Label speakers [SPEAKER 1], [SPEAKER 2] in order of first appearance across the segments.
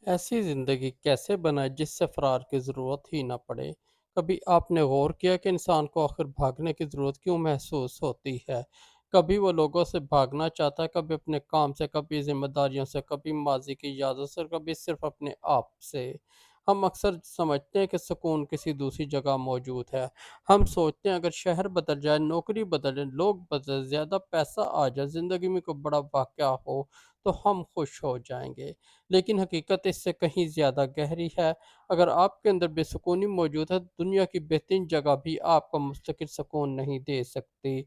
[SPEAKER 1] ऐसी ज़िंदगी कैसे बनाएँ जिससे फ़रार की ज़रूरत ही ना पड़े? कभी आपने गौर किया कि इंसान को आखिर भागने की ज़रूरत क्यों महसूस होती है? कभी वो लोगों से भागना चाहता है, कभी अपने काम से, कभी ज़िम्मेदारियों से, कभी माज़ी की यादों से, कभी सिर्फ़ अपने आप से। हम अक्सर समझते हैं कि सुकून किसी दूसरी जगह मौजूद है। हम सोचते हैं अगर शहर बदल जाए, नौकरी बदल जाए, लोग बदल, ज़्यादा पैसा आ जाए, ज़िंदगी में कोई बड़ा वाक़या हो, तो हम खुश हो जाएँगे। लेकिन हकीकत इससे कहीं ज़्यादा गहरी है। अगर आपके अंदर बेसुकूनी मौजूद है, दुनिया की बेहतरीन जगह भी आपको मुस्तकिल सुकून नहीं दे सकती।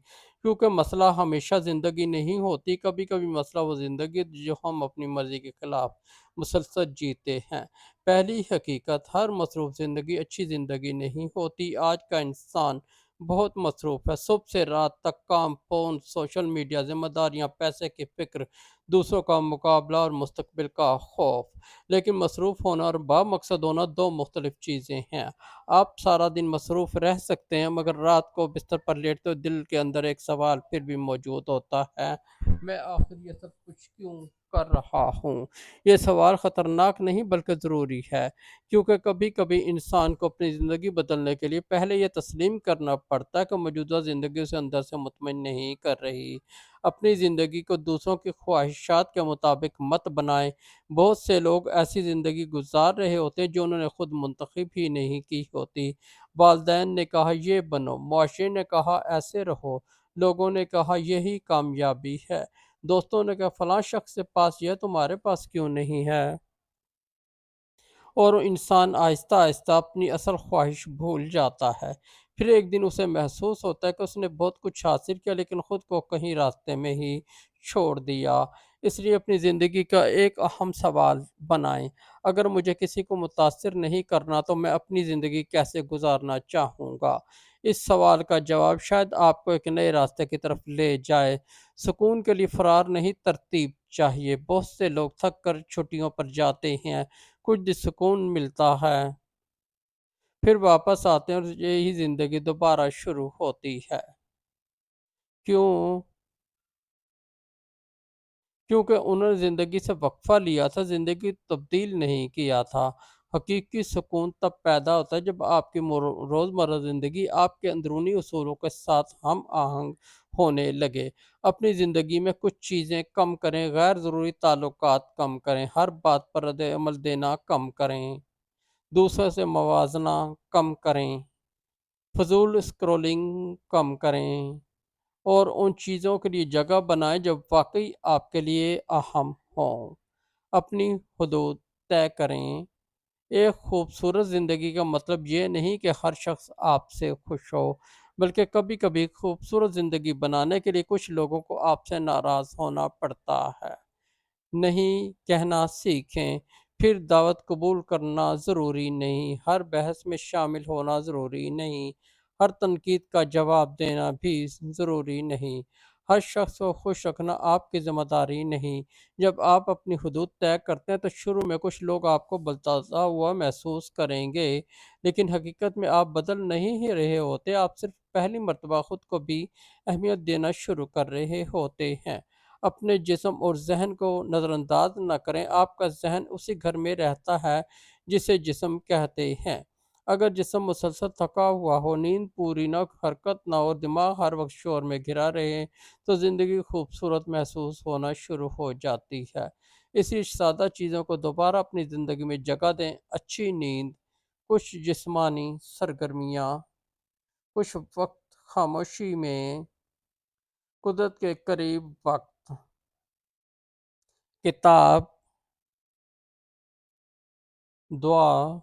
[SPEAKER 1] क्योंकि मसला हमेशा ज़िंदगी नहीं होती, कभी-कभी मसला वो ज़िंदगी है जो हम अपनी मर्ज़ी के खिलाफ मुसलसल जीते हैं। पहली हकीकत, हर मसरूफ़ ज़िंदगी अच्छी ज़िंदगी नहीं होती। आज का इंसान बहुत मसरूफ़ है, सुबह से रात तक काम, फ़ोन, सोशल मीडिया, ज़िम्मेदारियाँ, पैसे की फ़िक्र, दूसरों का मुकाबला और मुस्तकबिल का खौफ। लेकिन मसरूफ़ होना और बामकसद होना 2 मुख्तलिफ चीज़ें हैं। आप सारा दिन मसरूफ़ रह सकते हैं, मगर रात को बिस्तर पर लेटते हो दिल के अंदर एक सवाल फिर भी मौजूद होता है, मैं आखिर ये सब कुछ क्यों कर रहा हूँ? ये सवाल ख़तरनाक नहीं बल्कि ज़रूरी है, क्योंकि कभी-कभी इंसान को अपनी ज़िंदगी बदलने के लिए पहले ये तस्लीम करना पड़ता है कि मौजूदा ज़िंदगी उसे अंदर से मुतमईन नहीं कर रही। अपनी ज़िंदगी को दूसरों की ख्वाहिशात के मुताबिक मत बनाएँ। बहुत से लोग ऐसी ज़िंदगी गुज़ार रहे होते हैं जो उन्होंने खुद मुंतख़िब ही नहीं की होती। वालिदैन ने कहा ये बनो, मुआशरे ने कहा ऐसे रहो, लोगों ने कहा यही कामयाबी है, दोस्तों ने कहा फलाँ शख़्स के पास ये है तुम्हारे पास क्यों नहीं है? और इंसान आहिस्ता-आहिस्ता अपनी असल ख्वाहिश भूल जाता है। फिर एक दिन उसे महसूस होता है कि उसने बहुत कुछ हासिल किया लेकिन ख़ुद को कहीं रास्ते में ही छोड़ दिया। इसलिए अपनी ज़िंदगी का एक अहम सवाल बनाएँ, अगर मुझे किसी को मुतासिर नहीं करना तो मैं अपनी ज़िंदगी कैसे गुज़ारना चाहूँगा? इस सवाल का जवाब शायद आपको एक नए रास्ते की तरफ ले जाए। सुकून के लिए फ़रार नहीं, तरतीब चाहिए। बहुत से लोग थक कर छुट्टियों पर जाते हैं, कुछ दिन सुकून मिलता है, फिर वापस आते हैं और यही ज़िंदगी दोबारा शुरू होती है। क्यों? क्योंकि उन्होंने ज़िंदगी से वक़्फ़ा लिया था, ज़िंदगी तब्दील नहीं किया था। हकीकी सुकून तब पैदा होता है जब आपकी रोज़मर्रा ज़िंदगी आपके अंदरूनी उसूलों के साथ हम आहंग होने लगे। अपनी ज़िंदगी में कुछ चीज़ें कम करें, गैर ज़रूरी ताल्लुकात कम करें, हर बात पर रद्द-ए-अमल देना कम करें, दूसरों से मवाज़ना कम करें, फ़ुज़ूल स्क्रॉलिंग कम करें और उन चीज़ों के लिए जगह बनाएँ जो वाक़ई आपके लिए अहम हों। अपनी हदूद तय करें। एक खूबसूरत ज़िंदगी का मतलब ये नहीं कि हर शख्स आपसे खुश हो, बल्कि कभी-कभी खूबसूरत ज़िंदगी बनाने के लिए कुछ लोगों को आपसे नाराज़ होना पड़ता है। नहीं कहना सीखें, फिर दावत कबूल करना ज़रूरी नहीं, हर बहस में शामिल होना ज़रूरी नहीं, हर तनकीद का जवाब देना भी ज़रूरी नहीं, हर शख्स को खुश रखना आपकी ज़िम्मेदारी नहीं। जब आप अपनी हदूद तय करते हैं तो शुरू में कुछ लोग आपको बदलता हुआ महसूस करेंगे, लेकिन हकीकत में आप बदल नहीं ही रहे होते, आप सिर्फ़ पहली मर्तबा खुद को भी अहमियत देना शुरू कर रहे होते हैं। अपने जिस्म और ज़हन को नज़रअंदाज ना करें, आपका ज़हन उसी घर में रहता है जिसे जिस्म कहते हैं। अगर जिस्म मुसलसल थका हुआ हो, नींद पूरी ना हो, हरकत ना हो और दिमाग हर वक़्त शोर में घिरा रहे, तो ज़िंदगी खूबसूरत महसूस होना शुरू हो जाती है। इसी सादा चीज़ों को दोबारा अपनी ज़िंदगी में जगह दें, अच्छी नींद, कुछ जिस्मानी सरगर्मियाँ, कुछ वक़्त खामोशी में, कुदरत के करीब वक़्त, किताब, दुआ,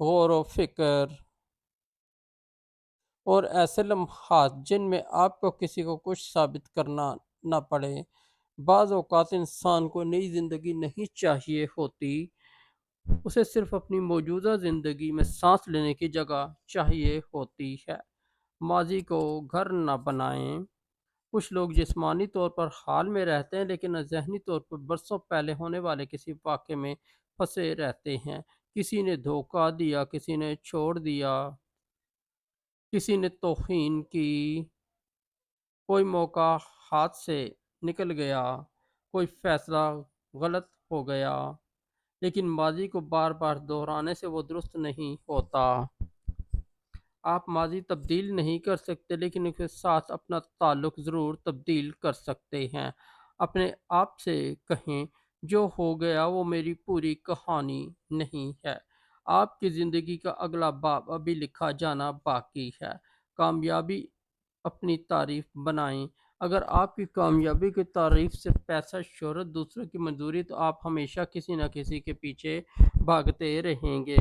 [SPEAKER 1] गौर व फ़िक्र और ऐसे लम्हात जिनमें आपको किसी को कुछ साबित करना ना पड़े। बाज़ औक़ात इंसान को नई ज़िंदगी नहीं चाहिए होती, उसे सिर्फ़ अपनी मौजूदा ज़िंदगी में साँस लेने की जगह चाहिए होती है। माज़ी को घर ना बनाएँ। कुछ लोग जिस्मानी तौर पर हाल में रहते हैं लेकिन ज़हनी तौर पर बरसों पहले होने वाले किसी वाक़ये में फँसे रहते हैं। किसी ने धोखा दिया, किसी ने छोड़ दिया, किसी ने तौहीन की, कोई मौका हाथ से निकल गया, कोई फ़ैसला गलत हो गया। لیکن ماضی کو بار بار دہرانے سے وہ درست نہیں ہوتا۔ آپ ماضی تبدیل نہیں کر سکتے لیکن اس کے ساتھ اپنا تعلق ضرور تبدیل کر سکتے ہیں۔ اپنے آپ سے کہیں جو ہو گیا وہ میری پوری کہانی نہیں ہے۔ آپ کی زندگی کا اگلا باب ابھی لکھا جانا باقی ہے۔ کامیابی اپنی تعریف بنائیں۔ اگر آپ کی کامیابی کی تعریف سے پیسہ، شہرت، دوسروں کی منظوری، تو آپ ہمیشہ کسی نہ کسی کے پیچھے بھاگتے رہیں گے۔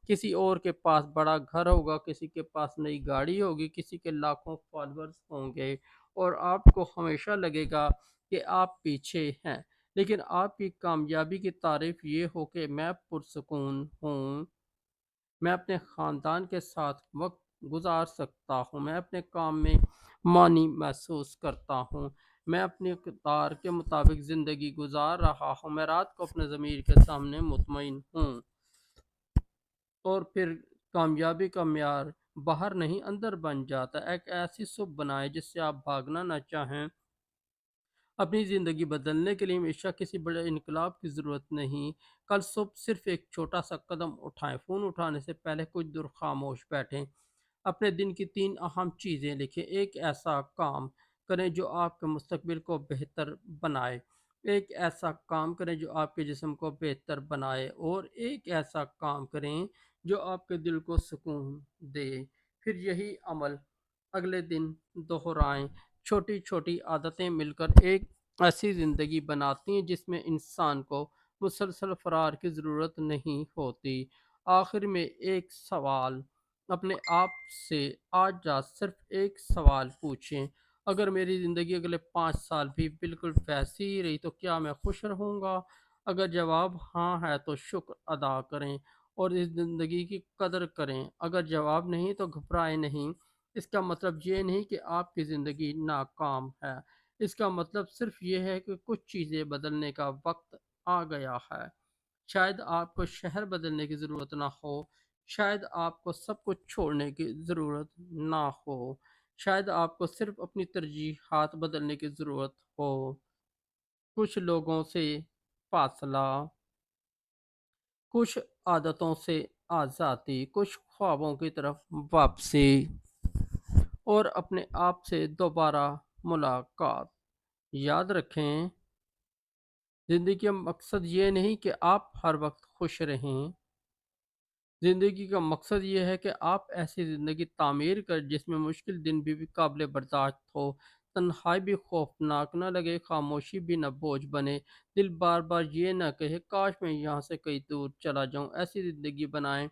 [SPEAKER 1] کسی اور کے پاس بڑا گھر ہوگا، کسی کے پاس نئی گاڑی ہوگی، کسی کے لاکھوں فالورز ہوں گے، اور آپ کو ہمیشہ لگے گا کہ آپ پیچھے ہیں۔ لیکن آپ کی کامیابی کی تعریف یہ ہو کہ میں پرسکون ہوں، میں اپنے خاندان کے ساتھ وقت گزار سکتا ہوں، میں اپنے کام میں معنی محسوس کرتا ہوں، میں اپنی اقدار کے مطابق زندگی گزار رہا ہوں، میں رات کو اپنے ضمیر کے سامنے مطمئن ہوں۔ اور پھر کامیابی کا معیار باہر نہیں اندر بن جاتا۔ ایک ایسی صبح بنائیں جس سے آپ بھاگنا نہ چاہیں۔ اپنی زندگی بدلنے کے لیے ہمیشہ کسی بڑے انقلاب کی ضرورت نہیں۔ کل صبح صرف ایک چھوٹا سا قدم اٹھائیں۔ فون اٹھانے سے پہلے کچھ دیر خاموش بیٹھیں۔ اپنے دن کی 3 اہم چیزیں لکھیں۔ ایک ایسا کام کریں جو آپ کے مستقبل کو بہتر بنائے۔ ایک ایسا کام کریں جو آپ کے جسم کو بہتر بنائے، اور ایک ایسا کام کریں جو آپ کے دل کو سکون دے۔ پھر یہی عمل اگلے دن دہرائیں۔ چھوٹی چھوٹی عادتیں مل کر ایک ایسی زندگی بناتی ہیں جس میں انسان کو مسلسل فرار کی ضرورت نہیں ہوتی۔ آخر میں ایک سوال اپنے آپ سے آج صرف ایک سوال پوچھیں: اگر میری زندگی اگلے 5 سال بھی بالکل ویسی ہی رہی تو کیا میں خوش رہوں گا؟ اگر جواب ہاں ہے تو شکر ادا کریں اور اس زندگی کی قدر کریں۔ اگر جواب نہیں تو گھبرائیں نہیں۔ اس کا مطلب یہ نہیں کہ آپ کی زندگی ناکام ہے۔ اس کا مطلب صرف یہ ہے کہ کچھ چیزیں بدلنے کا وقت آ گیا ہے۔ شاید آپ کو شہر بدلنے کی ضرورت نہ ہو، شاید آپ کو سب کچھ چھوڑنے کی ضرورت نہ ہو، شاید آپ کو صرف اپنی ترجیحات بدلنے کی ضرورت ہو۔ کچھ لوگوں سے فاصلہ، کچھ عادتوں سے آزادی، کچھ خوابوں کی طرف واپسی، اور اپنے آپ سے دوبارہ ملاقات۔ یاد رکھیں، زندگی کا مقصد یہ نہیں کہ آپ ہر وقت خوش رہیں۔ زندگی کا مقصد یہ ہے کہ آپ ایسی زندگی تعمیر کر جس میں مشکل دن بھی قابل برداشت ہو، تنہائی بھی خوفناک نہ لگے، خاموشی بھی نہ بوجھ بنے، دل بار بار یہ نہ کہے کاش میں یہاں سے کہیں دور چلا جاؤں۔ ایسی زندگی بنائیں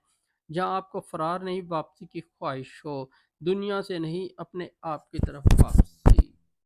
[SPEAKER 1] جہاں آپ کو فرار نہیں، واپسی کی خواہش ہو، دنیا سے نہیں اپنے آپ کی طرف واپس۔